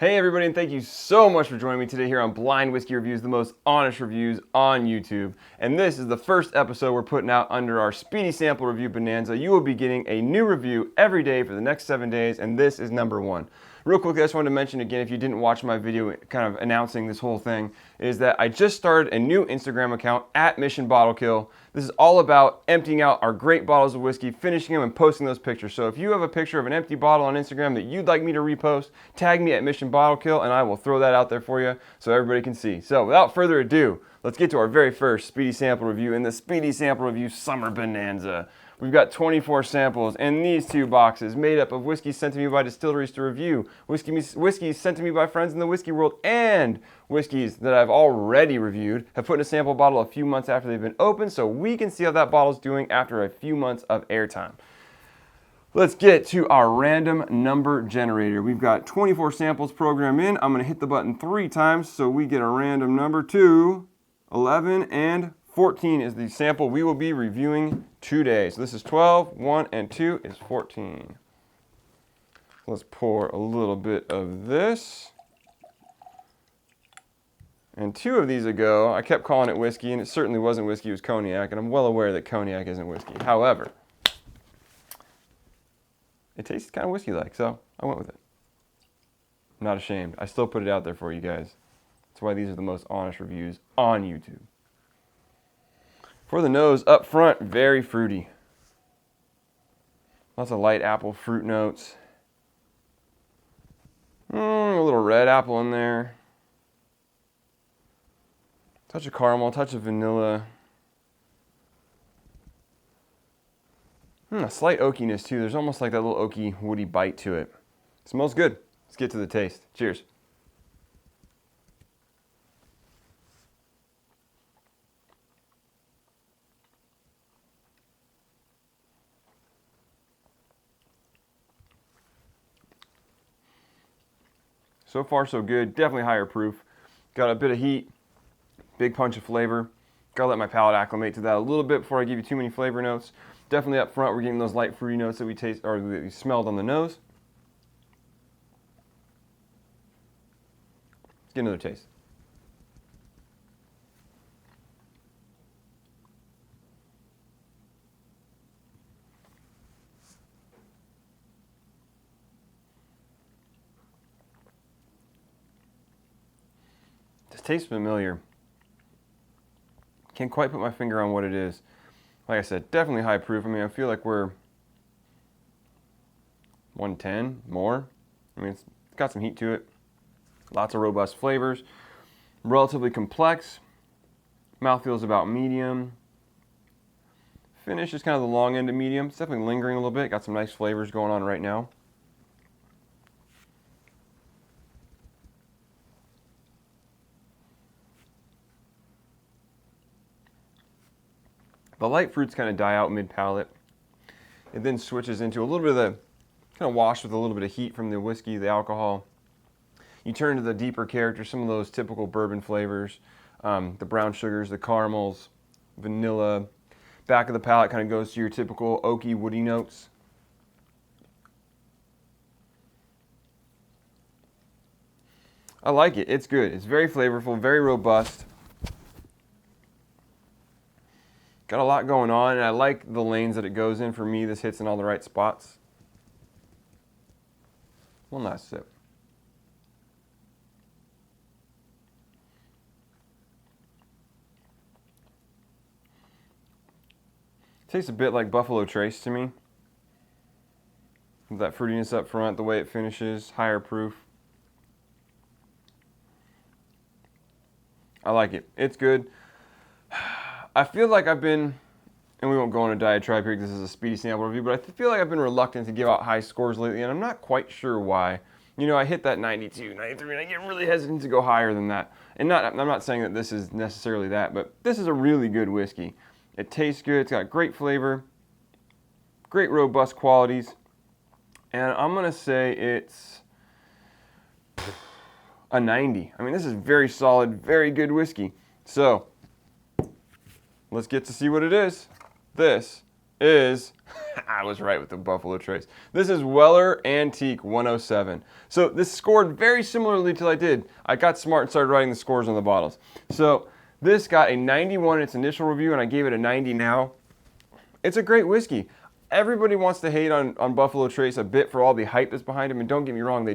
Hey everybody, and thank you so much for joining me today here on Blind Whiskey Reviews, the most honest reviews on YouTube. And this is the first episode we're putting out under our Speedy Sample Review Bonanza. You will be getting a new review every day for the next 7 days, and this is number 1. Real quickly, I just wanted to mention again, if you didn't watch my video kind of announcing this whole thing, is that I just started a new Instagram account at Mission Bottle Kill. This is all about emptying out our great bottles of whiskey, finishing them, and posting those pictures. So if you have a picture of an empty bottle on Instagram that you'd like me to repost, tag me at Mission Bottle Kill, and I will throw that out there for you so everybody can see. So without further ado, let's get to our very first Speedy Sample Review in the Speedy Sample Review Summer Bonanza. We've got 24 samples in these 2 boxes made up of whiskey sent to me by distilleries to review, whiskeys sent to me by friends in the whiskey world, and whiskeys that I've already reviewed, have put in a sample bottle a few months after they've been opened so we can see how that bottle's doing after a few months of airtime. Let's get to our random number generator. We've got 24 samples programmed in. I'm going to hit the button 3 times so we get a random number 2, 11, and 14 is the sample we will be reviewing today. So this is 12, 1, and 2 is 14. Let's pour a little bit of this. And 2 of these ago, I kept calling it whiskey, and it certainly wasn't whiskey, it was cognac, and I'm well aware that cognac isn't whiskey. However, it tastes kind of whiskey-like, so I went with it. I'm not ashamed. I still put it out there for you guys. That's why these are the most honest reviews on YouTube. For the nose, up front, very fruity. Lots of light apple fruit notes. A little red apple in there. Touch of caramel, touch of vanilla. A slight oakiness too. There's almost like that little oaky, woody bite to it. It smells good. Let's get to the taste. Cheers. So far so good, definitely higher proof. Got a bit of heat, big punch of flavor. Gotta let my palate acclimate to that a little bit before I give you too many flavor notes. Definitely up front, we're getting those light fruity notes that we taste or that we smelled on the nose. Let's get another taste. This tastes familiar. Can't quite put my finger on what it is. Like I said, definitely high proof. I mean, I feel like we're 110 more. I mean, it's got some heat to it. Lots of robust flavors. Relatively complex. Mouthfeel's about medium. Finish is kind of the long end of medium. It's definitely lingering a little bit. Got some nice flavors going on right now. The light fruits kind of die out mid-palate. It then switches into a little bit of the, kind of washed with a little bit of heat from the whiskey, the alcohol. You turn to the deeper characters, some of those typical bourbon flavors, the brown sugars, the caramels, vanilla. Back of the palate kind of goes to your typical oaky, woody notes. I like it. It's good. It's very flavorful, very robust. Got a lot going on, and I like the lanes that it goes in. For me, this hits in all the right spots. One last sip. Tastes a bit like Buffalo Trace to me. That fruitiness up front, the way it finishes, higher proof. I like it. It's good. I feel like I've been, and we won't go on a diatribe here because this is a Speedy Sample Review, but I feel like I've been reluctant to give out high scores lately, and I'm not quite sure why. You know, I hit that 92, 93, and I get really hesitant to go higher than that. And I'm not saying that this is necessarily that, but this is a really good whiskey. It tastes good, it's got great flavor, great robust qualities, and I'm going to say it's a 90. I mean, this is very solid, very good whiskey. So, let's get to see what it is. This is, I was right with the Buffalo Trace. This is Weller Antique 107. So this scored very similarly to I did. I got smart and started writing the scores on the bottles. So this got a 91 in its initial review, and I gave it a 90 now. It's a great whiskey. Everybody wants to hate on Buffalo Trace a bit for all the hype that's behind them, and don't get me wrong,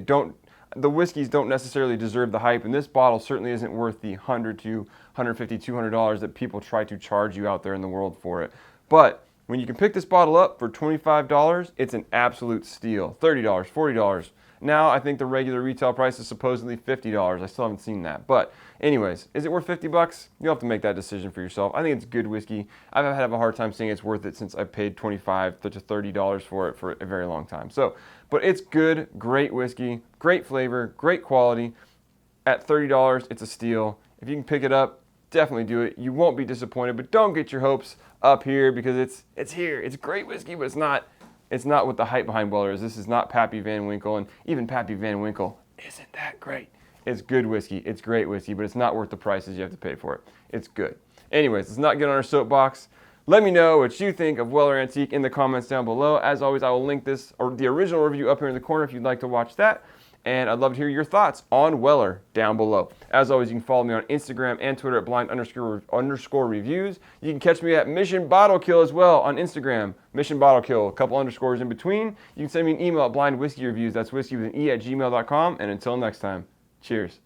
the whiskeys don't necessarily deserve the hype, and this bottle certainly isn't worth the $100 to $150, $200 that people try to charge you out there in the world for it. But when you can pick this bottle up for $25, it's an absolute steal. $30, $40. Now I think the regular retail price is supposedly $50. I still haven't seen that. But anyways, is it worth $50? You'll have to make that decision for yourself. I think it's good whiskey. I've had a hard time saying it's worth it since I paid $25 to $30 for it for a very long time. So, but it's good, great whiskey, great flavor, great quality. At $30, it's a steal. If you can pick it up, definitely do it. You won't be disappointed, but don't get your hopes up here because it's here. It's great whiskey, but it's not what the hype behind Weller is. This is not Pappy Van Winkle, and even Pappy Van Winkle isn't that great. It's good whiskey. It's great whiskey, but it's not worth the prices you have to pay for it. It's good. Anyways, let's not get on our soapbox. Let me know what you think of Weller Antique in the comments down below. As always, I will link this or the original review up here in the corner if you'd like to watch that. And I'd love to hear your thoughts on Weller down below. As always, you can follow me on Instagram and Twitter at blind_reviews. You can catch me at Mission Bottle Kill as well on Instagram. Mission Bottle Kill, a couple underscores in between. You can send me an email at blindwhiskeyreviews. That's whiskey with an E at gmail.com. And until next time, cheers.